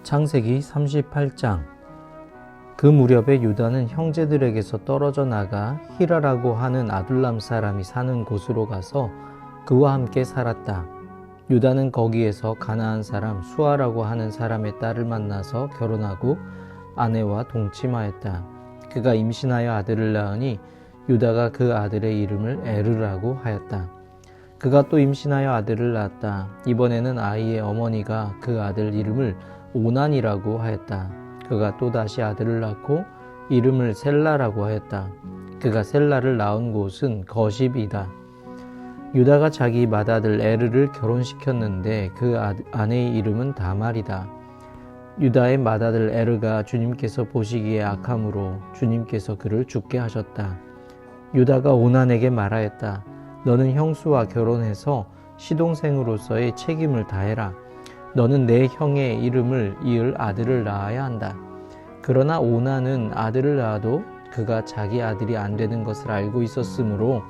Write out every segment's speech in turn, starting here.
창세기 38장. 그 무렵에 유다는 형제들에게서 떨어져 나가 히라라고 하는 아둘람 사람이 사는 곳으로 가서 그와 함께 살았다. 유다는 거기에서 가나안 사람 수아라고 하는 사람의 딸을 만나서 결혼하고 아내와 동침하였다. 그가 임신하여 아들을 낳으니 유다가 그 아들의 이름을 에르라고 하였다. 그가 또 임신하여 아들을 낳았다. 이번에는 아이의 어머니가 그 아들 이름을 오난이라고 하였다. 그가 또다시 아들을 낳고 이름을 셀라라고 하였다. 그가 셀라를 낳은 곳은 거십이다. 유다가 자기 맏아들 에르를 결혼시켰는데 그 아내의 이름은 다말이다. 유다의 맏아들 에르가 주님께서 보시기에 악함으로 주님께서 그를 죽게 하셨다. 유다가 오난에게 말하였다. 너는 형수와 결혼해서 시동생으로서의 책임을 다해라. 너는 내 형의 이름을 이을 아들을 낳아야 한다. 그러나 오난은 아들을 낳아도 그가 자기 아들이 안 되는 것을 알고 있었으므로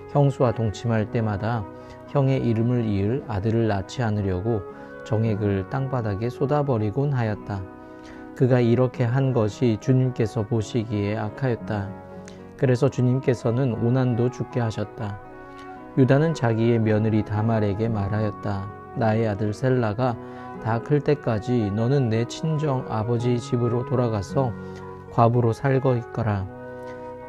형수와 동침할 때마다 형의 이름을 이을 아들을 낳지 않으려고 정액을 땅바닥에 쏟아버리곤 하였다. 그가 이렇게 한 것이 주님께서 보시기에 악하였다. 그래서 주님께서는 오난도 죽게 하셨다. 유다는 자기의 며느리 다말에게 말하였다. 나의 아들 셀라가 다 클 때까지 너는 내 친정 아버지 집으로 돌아가서 과부로 살고 있거라.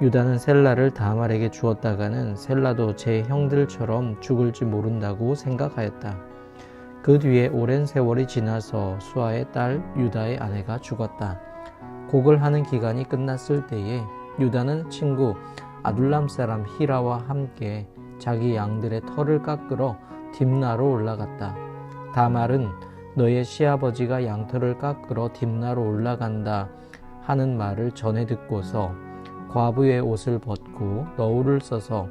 유다는 셀라를 다말에게 주었다가는 셀라도 제 형들처럼 죽을지 모른다고 생각하였다. 그 뒤에 오랜 세월이 지나서 수아의 딸 유다의 아내가 죽었다. 곡을 하는 기간이 끝났을 때에 유다는 친구 아둘람 사람 히라와 함께 자기 양들의 털을 깎으러 딥나로 올라갔다. 다말은 너의 시아버지가 양털을 깎으러 딥나로 올라간다 하는 말을 전해 듣고서 과부의 옷을 벗고 너울을 써서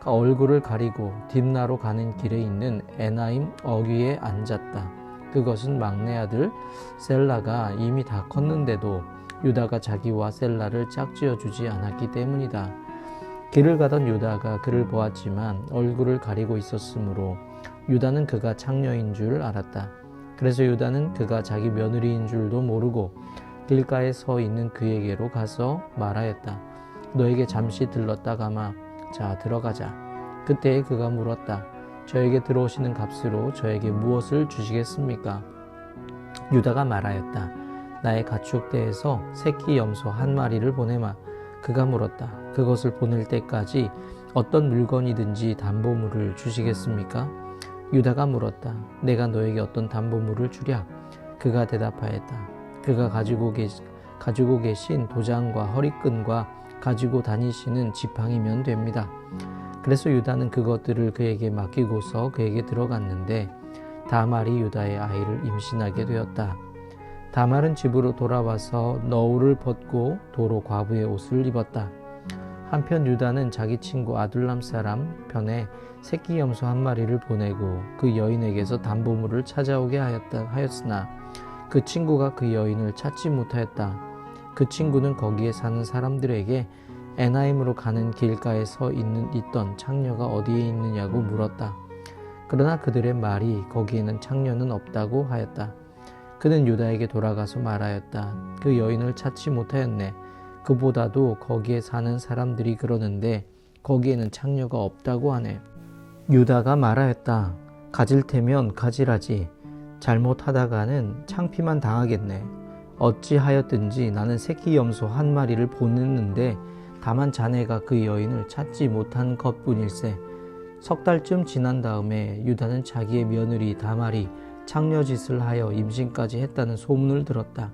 얼굴을 가리고 딥나로 가는 길에 있는 에나임 어귀에 앉았다. 그것은 막내 아들 셀라가 이미 다 컸는데도 유다가 자기와 셀라를 짝지어 주지 않았기 때문이다. 길을 가던 유다가 그를 보았지만 얼굴을 가리고 있었으므로 유다는 그가 창녀인 줄 알았다. 그래서 유다는 그가 자기 며느리인 줄도 모르고 길가에 서 있는 그에게로 가서 말하였다. 너에게 잠시 들렀다가마 자 들어가자. 그때 그가 물었다. 저에게 들어오시는 값으로 저에게 무엇을 주시겠습니까? 유다가 말하였다. 나의 가축대에서 새끼 염소 한 마리를 보내마. 그가 물었다. 그것을 보낼 때까지 어떤 물건이든지 담보물을 주시겠습니까? 유다가 물었다. 내가 너에게 어떤 담보물을 주랴? 그가 대답하였다. 그가 가지고 계신 도장과 허리끈과 가지고 다니시는 지팡이면 됩니다. 그래서 유다는 그것들을 그에게 맡기고서 그에게 들어갔는데 다말이 유다의 아이를 임신하게 되었다. 다말은 집으로 돌아와서 너울을 벗고 도로 과부의 옷을 입었다. 한편 유다는 자기 친구 아둘람 사람 편에 새끼 염소 한 마리를 보내고 그 여인에게서 담보물을 찾아오게 하였으나 그 친구가 그 여인을 찾지 못하였다. 그 친구는 거기에 사는 사람들에게 에나임으로 가는 길가에 서 있던 창녀가 어디에 있느냐고 물었다. 그러나 그들의 말이 거기에는 창녀는 없다고 하였다. 그는 유다에게 돌아가서 말하였다. 그 여인을 찾지 못하였네. 그보다도 거기에 사는 사람들이 그러는데 거기에는 창녀가 없다고 하네. 유다가 말하였다. 가질 테면 가지라지. 잘못하다가는 창피만 당하겠네. 어찌하였든지 나는 새끼 염소 한 마리를 보냈는데 다만 자네가 그 여인을 찾지 못한 것뿐일세. 석 달쯤 지난 다음에 유다는 자기의 며느리 다말이 창녀짓을 하여 임신까지 했다는 소문을 들었다.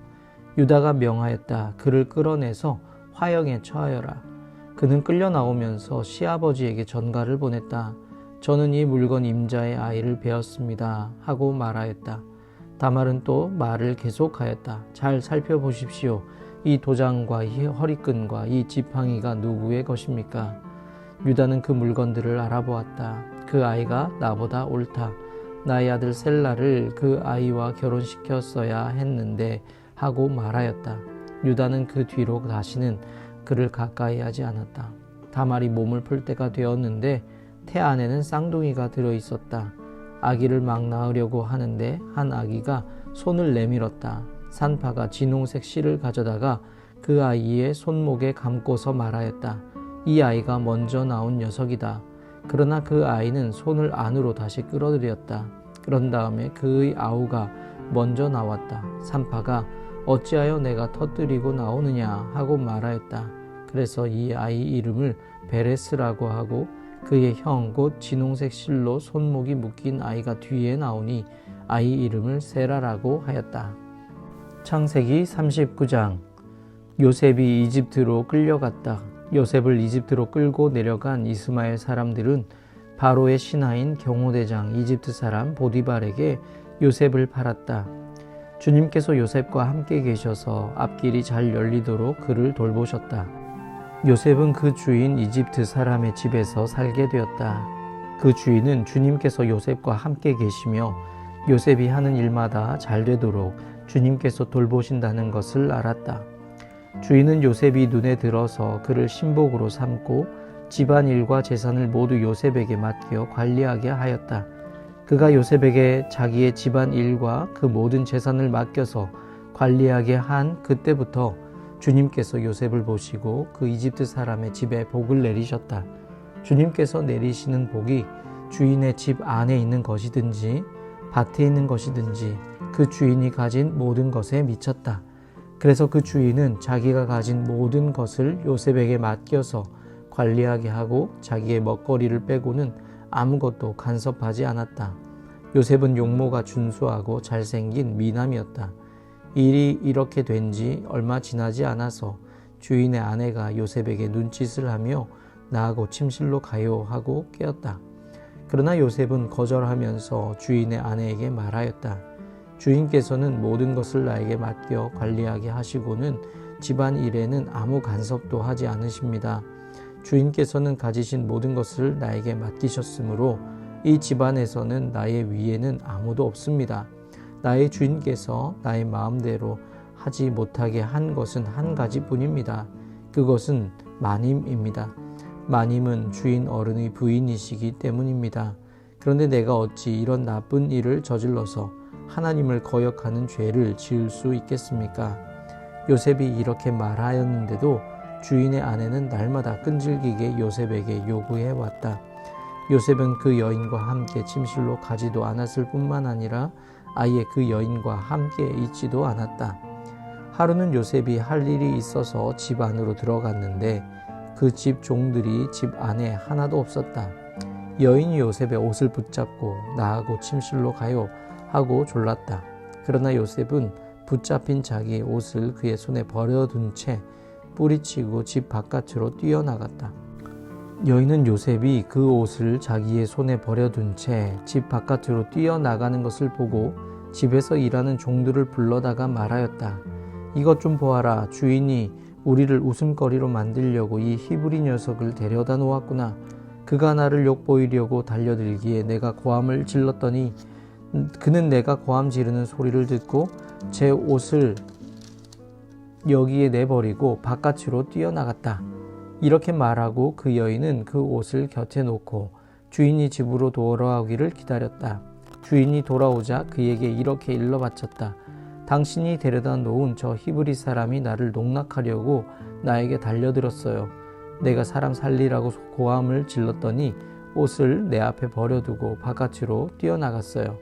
유다가 명하였다. 그를 끌어내서 화형에 처하여라. 그는 끌려 나오면서 시아버지에게 전가를 보냈다. 저는 이 물건 임자의 아이를 베었습니다 하고 말하였다. 다말은 또 말을 계속하였다. 잘 살펴보십시오. 이 도장과 이 허리끈과 이 지팡이가 누구의 것입니까? 유다는 그 물건들을 알아보았다. 그 아이가 나보다 옳다. 나의 아들 셀라를 그 아이와 결혼시켰어야 했는데 하고 말하였다. 유다는 그 뒤로 다시는 그를 가까이 하지 않았다. 다말이 몸을 풀 때가 되었는데 태 안에는 쌍둥이가 들어있었다. 아기를 막 낳으려고 하는데 한 아기가 손을 내밀었다. 산파가 진홍색 실을 가져다가 그 아이의 손목에 감고서 말하였다. 이 아이가 먼저 나온 녀석이다. 그러나 그 아이는 손을 안으로 다시 끌어들였다. 그런 다음에 그의 아우가 먼저 나왔다. 산파가 어찌하여 내가 터뜨리고 나오느냐 하고 말하였다. 그래서 이 아이 이름을 베레스라고 하고 그의 형 곧 진홍색 실로 손목이 묶인 아이가 뒤에 나오니 아이 이름을 세라라고 하였다. 창세기 39장. 요셉이 이집트로 끌려갔다. 요셉을 이집트로 끌고 내려간 이스마엘 사람들은 바로의 신하인 경호대장 이집트 사람 보디발에게 요셉을 팔았다. 주님께서 요셉과 함께 계셔서 앞길이 잘 열리도록 그를 돌보셨다. 요셉은 그 주인 이집트 사람의 집에서 살게 되었다. 그 주인은 주님께서 요셉과 함께 계시며 요셉이 하는 일마다 잘 되도록 주님께서 돌보신다는 것을 알았다. 주인은 요셉이 눈에 들어서 그를 신복으로 삼고 집안일과 재산을 모두 요셉에게 맡겨 관리하게 하였다. 그가 요셉에게 자기의 집안일과 그 모든 재산을 맡겨서 관리하게 한 그때부터 주님께서 요셉을 보시고 그 이집트 사람의 집에 복을 내리셨다. 주님께서 내리시는 복이 주인의 집 안에 있는 것이든지 밭에 있는 것이든지 그 주인이 가진 모든 것에 미쳤다. 그래서 그 주인은 자기가 가진 모든 것을 요셉에게 맡겨서 관리하게 하고 자기의 먹거리를 빼고는 아무것도 간섭하지 않았다. 요셉은 용모가 준수하고 잘생긴 미남이었다. 일이 이렇게 된 지 얼마 지나지 않아서 주인의 아내가 요셉에게 눈짓을 하며 나하고 침실로 가요 하고 깨었다. 그러나 요셉은 거절하면서 주인의 아내에게 말하였다. 주인께서는 모든 것을 나에게 맡겨 관리하게 하시고는 집안 일에는 아무 간섭도 하지 않으십니다. 주인께서는 가지신 모든 것을 나에게 맡기셨으므로 이 집안에서는 나의 위에는 아무도 없습니다. 나의 주인께서 나의 마음대로 하지 못하게 한 것은 한 가지뿐입니다. 그것은 마님입니다. 마님은 주인 어른의 부인이시기 때문입니다. 그런데 내가 어찌 이런 나쁜 일을 저질러서 하나님을 거역하는 죄를 지을 수 있겠습니까? 요셉이 이렇게 말하였는데도 주인의 아내는 날마다 끈질기게 요셉에게 요구해 왔다. 요셉은 그 여인과 함께 침실로 가지도 않았을 뿐만 아니라 아예 그 여인과 함께 있지도 않았다. 하루는 요셉이 할 일이 있어서 집 안으로 들어갔는데 그 집 종들이 집 안에 하나도 없었다. 여인이 요셉의 옷을 붙잡고 나하고 침실로 가요 하고 졸랐다. 그러나 요셉은 붙잡힌 자기의 옷을 그의 손에 버려둔 채 뿌리치고 집 바깥으로 뛰어나갔다. 여인은 요셉이 그 옷을 자기의 손에 버려둔 채 집 바깥으로 뛰어나가는 것을 보고 집에서 일하는 종들을 불러다가 말하였다. 이것 좀 보아라. 주인이 우리를 웃음거리로 만들려고 이 히브리 녀석을 데려다 놓았구나. 그가 나를 욕보이려고 달려들기에 내가 고함을 질렀더니 그는 내가 고함 지르는 소리를 듣고 제 옷을 여기에 내버리고 바깥으로 뛰어나갔다. 이렇게 말하고 그 여인은 그 옷을 곁에 놓고 주인이 집으로 돌아오기를 기다렸다. 주인이 돌아오자 그에게 이렇게 일러바쳤다. 당신이 데려다 놓은 저 히브리 사람이 나를 농락하려고 나에게 달려들었어요. 내가 사람 살리라고 고함을 질렀더니 옷을 내 앞에 버려두고 바깥으로 뛰어나갔어요.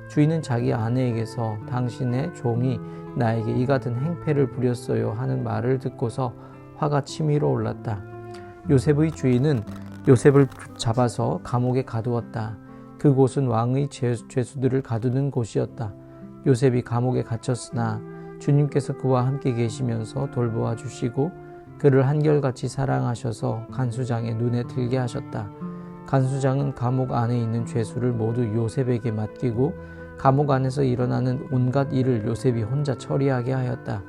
주인은 자기 아내에게서 당신의 종이 나에게 이 같은 행패를 부렸어요 하는 말을 듣고서 화가 치밀어 올랐다. 요셉의 주인은 요셉을 잡아서 감옥에 가두었다. 그곳은 왕의 죄수들을 가두는 곳이었다. 요셉이 감옥에 갇혔으나 주님께서 그와 함께 계시면서 돌보아 주시고 그를 한결같이 사랑하셔서 간수장의 눈에 들게 하셨다. 간수장은 감옥 안에 있는 죄수를 모두 요셉에게 맡기고 감옥 안에서 일어나는 온갖 일을 요셉이 혼자 처리하게 하였다.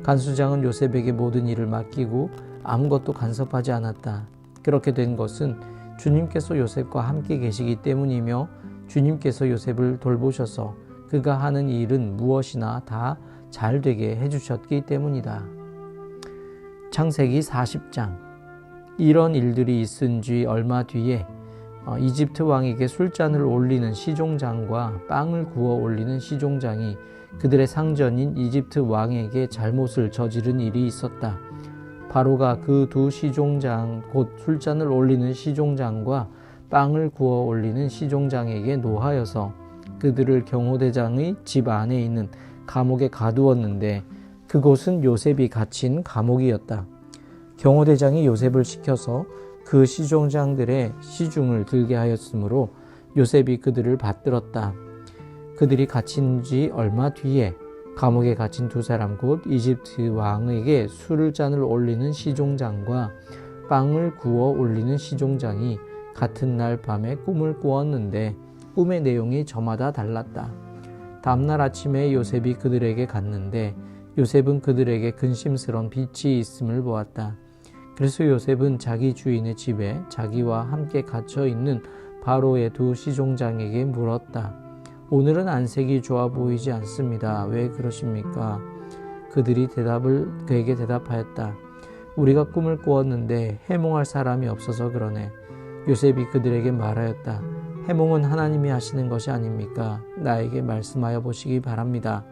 간수장은 요셉에게 모든 일을 맡기고 아무것도 간섭하지 않았다. 그렇게 된 것은 주님께서 요셉과 함께 계시기 때문이며 주님께서 요셉을 돌보셔서 그가 하는 일은 무엇이나 다 잘되게 해주셨기 때문이다. 창세기 40장. 이런 일들이 있은 지 얼마 뒤에 이집트 왕에게 술잔을 올리는 시종장과 빵을 구워 올리는 시종장이 그들의 상전인 이집트 왕에게 잘못을 저지른 일이 있었다. 바로가 그 두 시종장, 곧 술잔을 올리는 시종장과 빵을 구워 올리는 시종장에게 노하여서 그들을 경호대장의 집 안에 있는 감옥에 가두었는데 그곳은 요셉이 갇힌 감옥이었다. 경호대장이 요셉을 시켜서 그 시종장들의 시중을 들게 하였으므로 요셉이 그들을 받들었다. 그들이 갇힌 지 얼마 뒤에 감옥에 갇힌 두 사람 곧 이집트 왕에게 술잔을 올리는 시종장과 빵을 구워 올리는 시종장이 같은 날 밤에 꿈을 꾸었는데 꿈의 내용이 저마다 달랐다. 다음날 아침에 요셉이 그들에게 갔는데 요셉은 그들에게 근심스러운 빛이 있음을 보았다. 그래서 요셉은 자기 주인의 집에 자기와 함께 갇혀 있는 바로의 두 시종장에게 물었다. 오늘은 안색이 좋아 보이지 않습니다. 왜 그러십니까? 그들이 그에게 대답하였다. 우리가 꿈을 꾸었는데 해몽할 사람이 없어서 그러네. 요셉이 그들에게 말하였다. 해몽은 하나님이 하시는 것이 아닙니까? 나에게 말씀하여 보시기 바랍니다.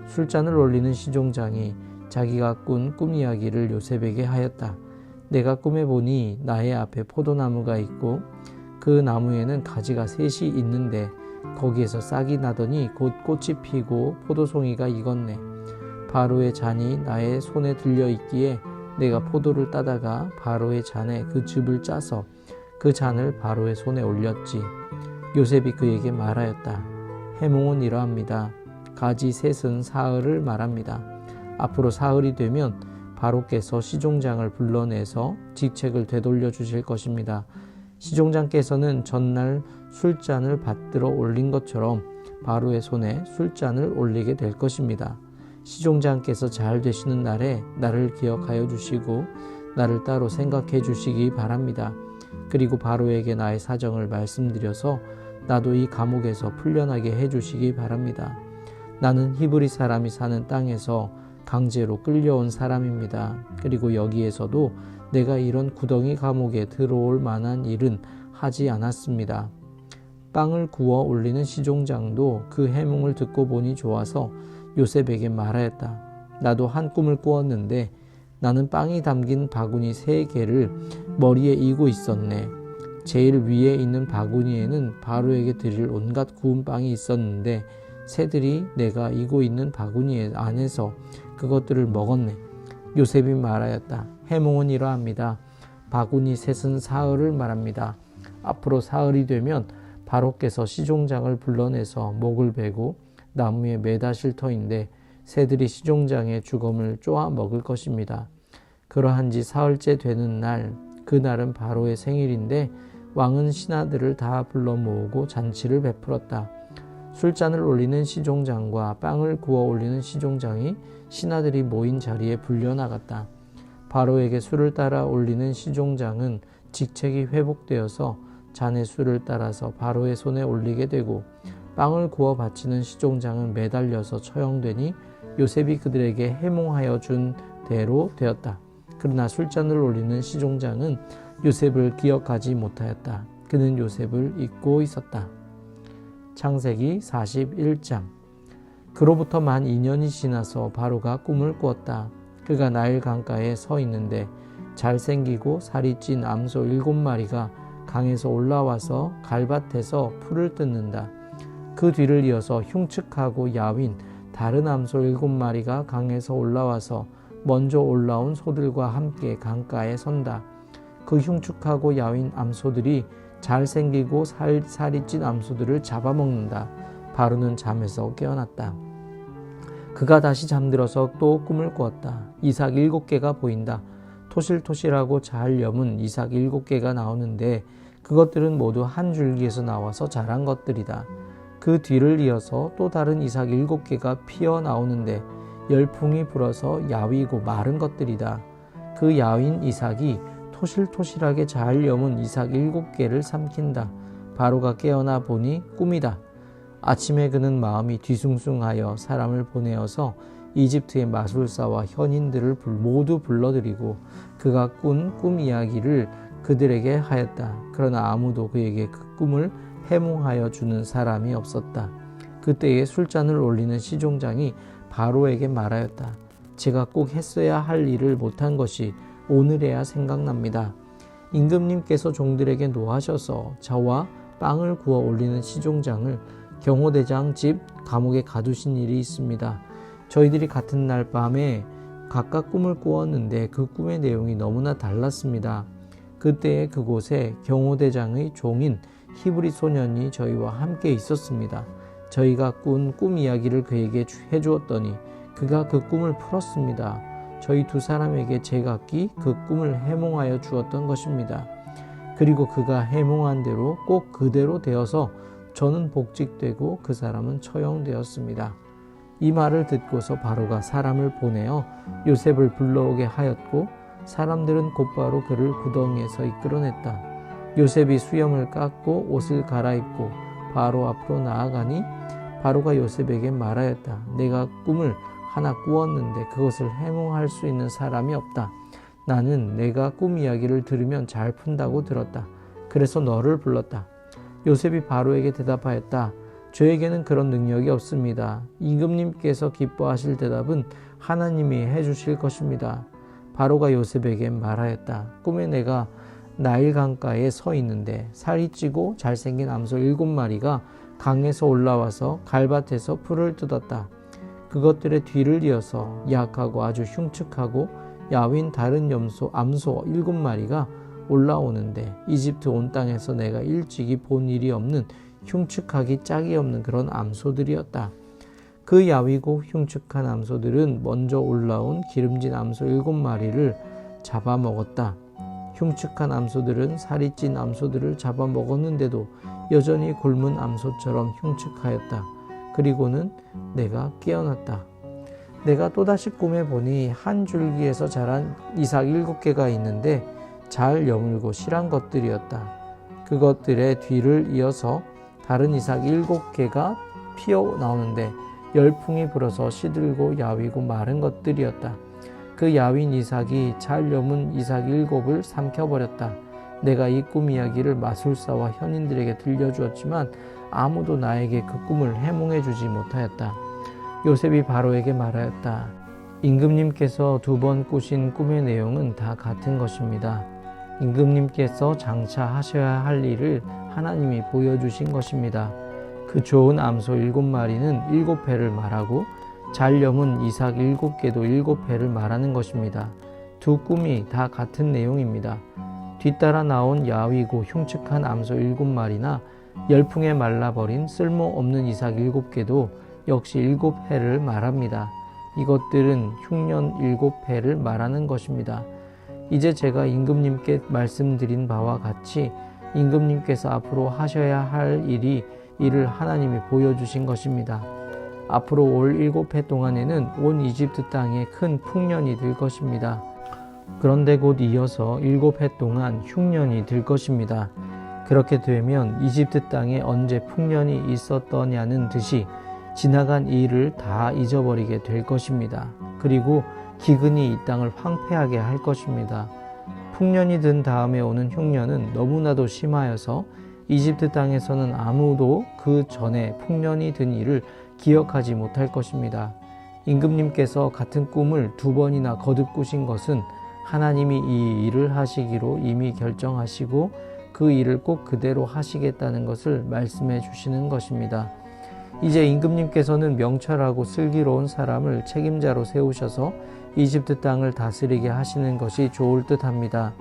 술잔을 올리는 시종장이 자기가 꾼 꿈 이야기를 요셉에게 하였다. 내가 꿈에 보니 나의 앞에 포도나무가 있고 그 나무에는 가지가 셋이 있는데 거기에서 싹이 나더니 곧 꽃이 피고 포도송이가 익었네. 바로의 잔이 나의 손에 들려 있기에 내가 포도를 따다가 바로의 잔에 그 즙을 짜서 그 잔을 바로의 손에 올렸지. 요셉이 그에게 말하였다. 해몽은 이러합니다. 가지 셋은 사흘을 말합니다. 앞으로 사흘이 되면 바로께서 시종장을 불러내서 직책을 되돌려 주실 것입니다. 시종장께서는 전날 술잔을 받들어 올린 것처럼 바로의 손에 술잔을 올리게 될 것입니다. 시종장께서 잘 되시는 날에 나를 기억하여 주시고 나를 따로 생각해 주시기 바랍니다. 그리고 바로에게 나의 사정을 말씀드려서 나도 이 감옥에서 풀려나게 해 주시기 바랍니다. 나는 히브리 사람이 사는 땅에서 강제로 끌려온 사람입니다. 그리고 여기에서도 내가 이런 구덩이 감옥에 들어올 만한 일은 하지 않았습니다. 빵을 구워 올리는 시종장도 그 해몽을 듣고 보니 좋아서 요셉에게 말하였다. 나도 한 꿈을 꾸었는데 나는 빵이 담긴 바구니 3개를 머리에 이고 있었네. 제일 위에 있는 바구니에는 바로에게 드릴 온갖 구운 빵이 있었는데 새들이 내가 이고 있는 바구니 안에서 그것들을 먹었네. 요셉이 말하였다. 해몽은 이러합니다. 바구니 셋은 사흘을 말합니다. 앞으로 사흘이 되면 바로께서 시종장을 불러내서 목을 베고 나무에 매다실 터인데 새들이 시종장의 주검을 쪼아 먹을 것입니다. 그러한 지 사흘째 되는 날, 그날은 바로의 생일인데 왕은 신하들을 다 불러 모으고 잔치를 베풀었다. 술잔을 올리는 시종장과 빵을 구워 올리는 시종장이 신하들이 모인 자리에 불려나갔다. 바로에게 술을 따라 올리는 시종장은 직책이 회복되어서 잔의 술을 따라서 바로의 손에 올리게 되고 빵을 구워 바치는 시종장은 매달려서 처형되니 요셉이 그들에게 해몽하여 준 대로 되었다. 그러나 술잔을 올리는 시종장은 요셉을 기억하지 못하였다. 그는 요셉을 잊고 있었다. 창세기 41장. 그로부터 만 2년이 지나서 바로가 꿈을 꾸었다. 그가 나일 강가에 서 있는데 잘생기고 살이 찐 암소 7마리가 강에서 올라와서 갈밭에서 풀을 뜯는다. 그 뒤를 이어서 흉측하고 야윈 다른 암소 7마리가 강에서 올라와서 먼저 올라온 소들과 함께 강가에 선다. 그 흉측하고 야윈 암소들이 잘생기고 살이 찐 암소들을 잡아먹는다. 바로는 잠에서 깨어났다. 그가 다시 잠들어서 또 꿈을 꾸었다. 이삭 7개가 보인다. 토실토실하고 잘 여문 이삭 7개가 나오는데 그것들은 모두 한 줄기에서 나와서 자란 것들이다. 그 뒤를 이어서 또 다른 이삭 7개가 피어 나오는데 열풍이 불어서 야위고 마른 것들이다. 그 야윈 이삭이 토실토실하게 잘 여문 이삭 7개를 삼킨다. 바로가 깨어나 보니 꿈이다. 아침에 그는 마음이 뒤숭숭하여 사람을 보내어서 이집트의 마술사와 현인들을 모두 불러들이고 그가 꾼 꿈 이야기를 그들에게 하였다. 그러나 아무도 그에게 그 꿈을 해몽하여 주는 사람이 없었다. 그때에 술잔을 올리는 시종장이 바로에게 말하였다. 제가 꼭 했어야 할 일을 못한 것이 오늘에야 생각납니다. 임금님께서 종들에게 노하셔서 저와 빵을 구워 올리는 시종장을 경호대장 집 감옥에 가두신 일이 있습니다. 저희들이 같은 날 밤에 각각 꿈을 꾸었는데 그 꿈의 내용이 너무나 달랐습니다. 그때에 그곳에 경호대장의 종인 히브리 소년이 저희와 함께 있었습니다. 저희가 꾼 꿈 이야기를 그에게 해주었더니 그가 그 꿈을 풀었습니다. 저희 두 사람에게 제각기 그 꿈을 해몽하여 주었던 것입니다. 그리고 그가 해몽한 대로 꼭 그대로 되어서 저는 복직되고 그 사람은 처형되었습니다. 이 말을 듣고서 바로가 사람을 보내어 요셉을 불러오게 하였고 사람들은 곧바로 그를 구덩이에서 이끌어냈다. 요셉이 수염을 깎고 옷을 갈아입고 바로 앞으로 나아가니 바로가 요셉에게 말하였다. 내가 꿈을 하나 꾸었는데 그것을 해몽할 수 있는 사람이 없다. 나는 내가 꿈 이야기를 들으면 잘 푼다고 들었다. 그래서 너를 불렀다. 요셉이 바로에게 대답하였다. 저에게는 그런 능력이 없습니다. 임금님께서 기뻐하실 대답은 하나님이 해주실 것입니다. 바로가 요셉에게 말하였다. 꿈에 내가 나일 강가에 서 있는데 살이 찌고 잘생긴 암소 7마리가 강에서 올라와서 갈밭에서 풀을 뜯었다. 그것들의 뒤를 이어서 약하고 아주 흉측하고 야윈 다른 암소 7마리가 올라오는데 이집트 온 땅에서 내가 일찍이 본 일이 없는 흉측하기 짝이 없는 그런 암소들이었다. 그 야위고 흉측한 암소들은 먼저 올라온 기름진 암소 7마리를 잡아먹었다. 흉측한 암소들은 살이 찐 암소들을 잡아먹었는데도 여전히 굶은 암소처럼 흉측하였다. 그리고는 내가 깨어났다. 내가 또다시 꿈에 보니 한 줄기에서 자란 이삭 7개가 있는데 잘 여물고 실한 것들이었다. 그것들의 뒤를 이어서 다른 이삭 7개가 피어나오는데 열풍이 불어서 시들고 야위고 마른 것들이었다. 그 야윈 이삭이 잘 여문 이삭 7을 삼켜버렸다. 내가 이 꿈 이야기를 마술사와 현인들에게 들려주었지만 아무도 나에게 그 꿈을 해몽해 주지 못하였다. 요셉이 바로에게 말하였다. 임금님께서 2번 꾸신 꿈의 내용은 다 같은 것입니다. 임금님께서 장차 하셔야 할 일을 하나님이 보여주신 것입니다. 그 좋은 암소 7마리는 7회를 말하고 잘 여문 이삭 7개도 7회를 말하는 것입니다. 두 꿈이 다 같은 내용입니다. 뒤따라 나온 야위고 흉측한 암소 7마리나 열풍에 말라버린 쓸모없는 이삭 7개도 역시 7회를 말합니다. 이것들은 흉년 7회를 말하는 것입니다. 이제 제가 임금님께 말씀드린 바와 같이 임금님께서 앞으로 하셔야 할 일을 하나님이 보여주신 것입니다. 앞으로 올 7해 동안에는 온 이집트 땅에 큰 풍년이 들 것입니다. 그런데 곧 이어서 7해 동안 흉년이 들 것입니다. 그렇게 되면 이집트 땅에 언제 풍년이 있었더냐는 듯이 지나간 일을 다 잊어버리게 될 것입니다. 그리고 기근이 이 땅을 황폐하게 할 것입니다. 풍년이 든 다음에 오는 흉년은 너무나도 심하여서 이집트 땅에서는 아무도 그 전에 풍년이 든 일을 기억하지 못할 것입니다. 임금님께서 같은 꿈을 2번이나 거듭 꾸신 것은 하나님이 이 일을 하시기로 이미 결정하시고 그 일을 꼭 그대로 하시겠다는 것을 말씀해 주시는 것입니다. 이제 임금님께서는 명철하고 슬기로운 사람을 책임자로 세우셔서 이집트 땅을 다스리게 하시는 것이 좋을 듯합니다.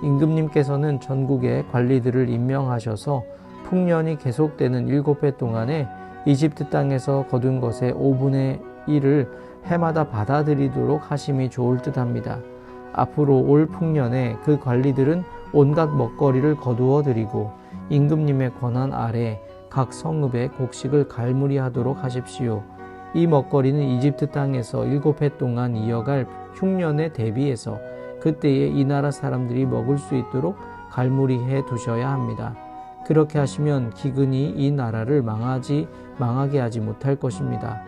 임금님께서는 전국에 관리들을 임명하셔서 풍년이 계속되는 7해 동안에 이집트 땅에서 거둔 것의 5분의 1을 해마다 받아들이도록 하심이 좋을 듯합니다. 앞으로 올 풍년에 그 관리들은 온갖 먹거리를 거두어 드리고 임금님의 권한 아래 각 성읍의 곡식을 갈무리하도록 하십시오. 이 먹거리는 이집트 땅에서 7해 동안 이어갈 흉년에 대비해서 그때에 이 나라 사람들이 먹을 수 있도록 갈무리해 두셔야 합니다. 그렇게 하시면 기근이 이 나라를 망하게 하지 못할 것입니다.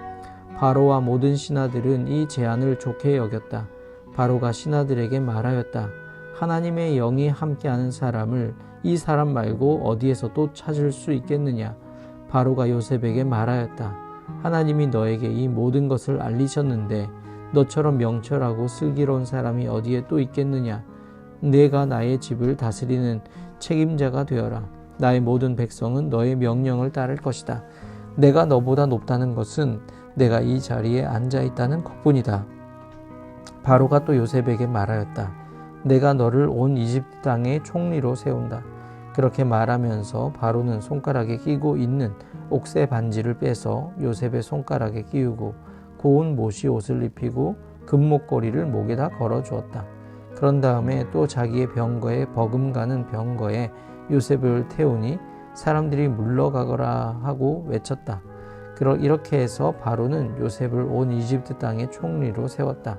바로와 모든 신하들은 이 제안을 좋게 여겼다. 바로가 신하들에게 말하였다. 하나님의 영이 함께하는 사람을 이 사람 말고 어디에서 또 찾을 수 있겠느냐? 바로가 요셉에게 말하였다. 하나님이 너에게 이 모든 것을 알리셨는데 너처럼 명철하고 슬기로운 사람이 어디에 또 있겠느냐. 내가 나의 집을 다스리는 책임자가 되어라. 나의 모든 백성은 너의 명령을 따를 것이다. 내가 너보다 높다는 것은 내가 이 자리에 앉아 있다는 것뿐이다. 바로가 또 요셉에게 말하였다. 내가 너를 온 이집트 땅의 총리로 세운다. 그렇게 말하면서 바로는 손가락에 끼고 있는 옥새 반지를 빼서 요셉의 손가락에 끼우고 고운 모시 옷을 입히고 금목걸이를 목에다 걸어 주었다. 그런 다음에 또 자기의 병거에 버금가는 병거에 요셉을 태우니 사람들이 물러가거라 하고 외쳤다. 이렇게 해서 바로는 요셉을 온 이집트 땅의 총리로 세웠다.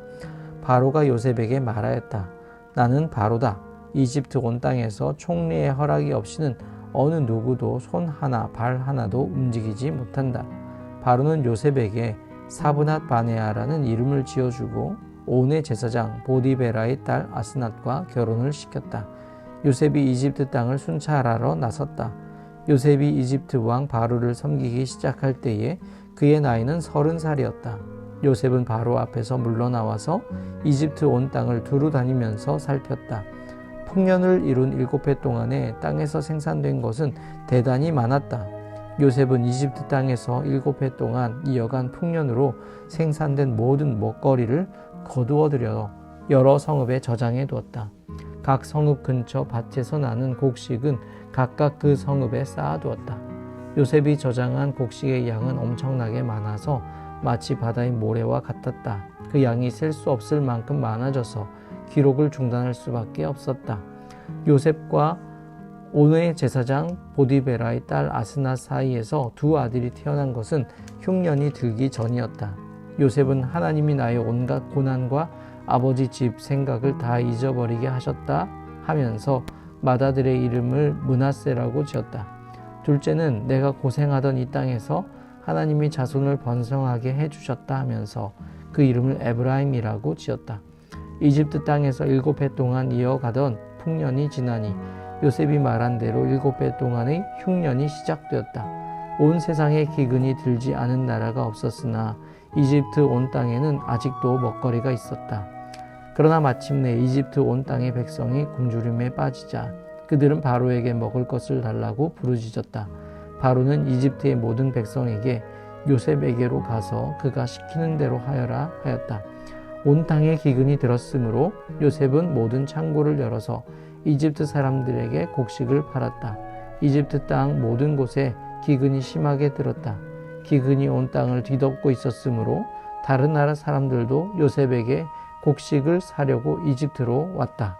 바로가 요셉에게 말하였다. 나는 바로다. 이집트 온 땅에서 총리의 허락이 없이는 어느 누구도 손 하나 발 하나도 움직이지 못한다. 바로는 요셉에게 사브낫 바네아라는 이름을 지어주고 온의 제사장 보디베라의 딸 아스낫과 결혼을 시켰다. 요셉이 이집트 땅을 순찰하러 나섰다. 요셉이 이집트 왕 바로를 섬기기 시작할 때에 그의 나이는 30살이었다. 요셉은 바로 앞에서 물러나와서 이집트 온 땅을 두루 다니면서 살폈다. 풍년을 이룬 7해 동안에 땅에서 생산된 것은 대단히 많았다. 요셉은 이집트 땅에서 7해 동안 이어간 풍년으로 생산된 모든 먹거리를 거두어들여 여러 성읍에 저장해 두었다. 각 성읍 근처 밭에서 나는 곡식은 각각 그 성읍에 쌓아두었다. 요셉이 저장한 곡식의 양은 엄청나게 많아서 마치 바다의 모래와 같았다. 그 양이 셀 수 없을 만큼 많아져서 기록을 중단할 수밖에 없었다. 요셉과 온의 제사장 보디베라의 딸 아스낫 사이에서 두 아들이 태어난 것은 흉년이 들기 전이었다. 요셉은 하나님이 나의 온갖 고난과 아버지 집 생각을 다 잊어버리게 하셨다 하면서 맏아들의 이름을 므낫세라고 지었다. 둘째는 내가 고생하던 이 땅에서 하나님이 자손을 번성하게 해주셨다 하면서 그 이름을 에브라임이라고 지었다. 이집트 땅에서 7해 동안 이어가던 풍년이 지나니 요셉이 말한 대로 7해 동안의 흉년이 시작되었다. 온 세상에 기근이 들지 않은 나라가 없었으나 이집트 온 땅에는 아직도 먹거리가 있었다. 그러나 마침내 이집트 온 땅의 백성이 굶주림에 빠지자 그들은 바로에게 먹을 것을 달라고 부르짖었다. 바로는 이집트의 모든 백성에게 요셉에게로 가서 그가 시키는 대로 하여라 하였다. 온 땅에 기근이 들었으므로 요셉은 모든 창고를 열어서 이집트 사람들에게 곡식을 팔았다. 이집트 땅 모든 곳에 기근이 심하게 들었다. 기근이 온 땅을 뒤덮고 있었으므로 다른 나라 사람들도 요셉에게 곡식을 사려고 이집트로 왔다.